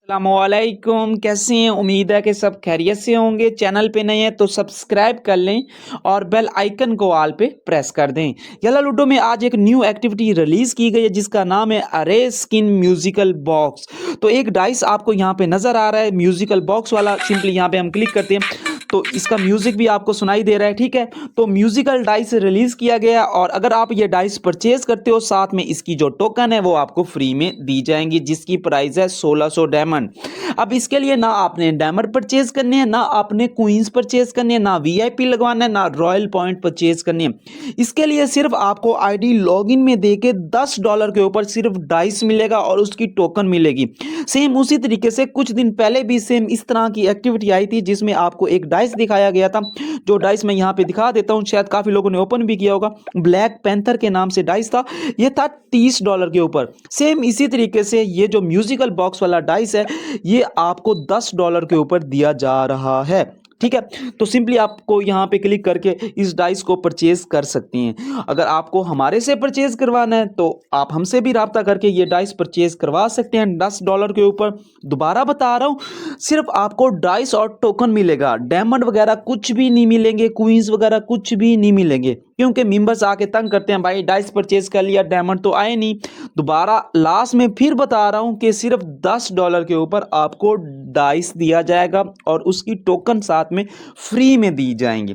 अस्सलामुअलैकुम, कैसे हैं? उम्मीद है कि सब खैरियत से होंगे। चैनल पे नए हैं तो सब्सक्राइब कर लें और बेल आइकन को ऑल पे प्रेस कर दें। यल्ला लूडो में आज एक न्यू एक्टिविटी रिलीज़ की गई है जिसका नाम है अरे स्किन म्यूजिकल बॉक्स। तो एक डाइस आपको यहाँ पे नज़र आ रहा है म्यूजिकल बॉक्स वाला, सिंपली यहाँ पे हम क्लिक करते हैं तो इसका म्यूजिक भी आपको सुनाई दे रहा है, ठीक है। तो म्यूजिकल डाइस रिलीज किया गया और अगर आप ये डाइस परचेज करते हो साथ में इसकी जो टोकन है वो आपको फ्री में दी जाएंगी जिसकी प्राइस है 1600 डायमंड। अब इसके लिए ना आपने डायमंड परचेज करने हैं, ना आपने क्वींस परचेज करने हैं, ना वीआईपी लगवाना है, ना रॉयल पॉइंट परचेज करने हैं। इसके लिए सिर्फ आपको आईडी लॉगिन में देके $10 के ऊपर सिर्फ डाइस मिलेगा और उसकी टोकन मिलेगी। सेम उसी तरीके से कुछ दिन पहले भी सेम इस तरह की एक्टिविटी आई थी जिसमें आपको एक डाइस दिखाया गया था। जो डाइस मैं यहाँ पे दिखा देता हूँ, शायद काफी लोगों ने ओपन भी किया होगा। ब्लैक पैंथर के नाम से डाइस था, ये था $30 के ऊपर। सेम इसी तरीके से ये जो म्यूजिकल बॉक्स वाला डाइस है ये आपको $10 के ऊपर दिया जा रहा है, ठीक है। तो सिंपली आपको यहाँ पे क्लिक करके इस डाइस को परचेज कर सकती हैं। अगर आपको हमारे से परचेज करवाना है तो आप हमसे भी राब्ता करके ये डाइस परचेज करवा सकते हैं $10 के ऊपर। दोबारा बता रहा हूँ, सिर्फ आपको डाइस और टोकन मिलेगा, डायमंड वगैरह कुछ भी नहीं मिलेंगे, क्वींस वगैरह कुछ भी नहीं मिलेंगे, क्योंकि मेंबर्स आके तंग करते हैं भाई डाइस परचेज कर लिया डायमंड तो आए नहीं। दोबारा लास्ट में फिर बता रहा हूँ कि सिर्फ $10 के ऊपर आपको डाइस दिया जाएगा और उसकी टोकन साथ में फ्री में दी जाएंगी,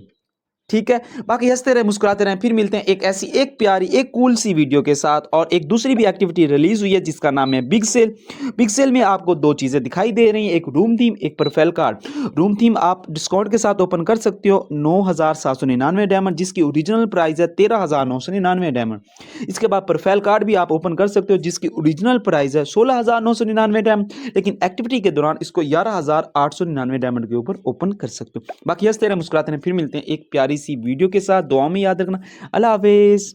ठीक है। बाकी हंसते रहे मुस्कुराते रहे, फिर मिलते हैं एक ऐसी एक प्यारी एक कूल सी वीडियो के साथ। और एक दूसरी भी एक्टिविटी रिलीज हुई है जिसका नाम है बिग सेल। बिग सेल में आपको दो चीजें दिखाई दे रही हैं, एक रूम थीम, एक प्रोफाइल कार्ड। रूम थीम आप डिस्काउंट के साथ ओपन कर सकते हो 9799 डायमंड, जिसकी ओरिजिनल प्राइस है 13999 डायमंड। इसके बाद प्रोफाइल कार्ड भी आप ओपन कर सकते हो जिसकी ओरिजिनल प्राइस है 16999 डायमंड, लेकिन एक्टिविटी के दौरान इसको 11899 डायमंड के ऊपर ओपन कर सकते हो। बाकी हंसते रहे मुस्कुराते रहे, फिर मिलते हैं एक प्यारी सी वीडियो के साथ। दुआ में याद रखना। अल्लाह हाफिज़।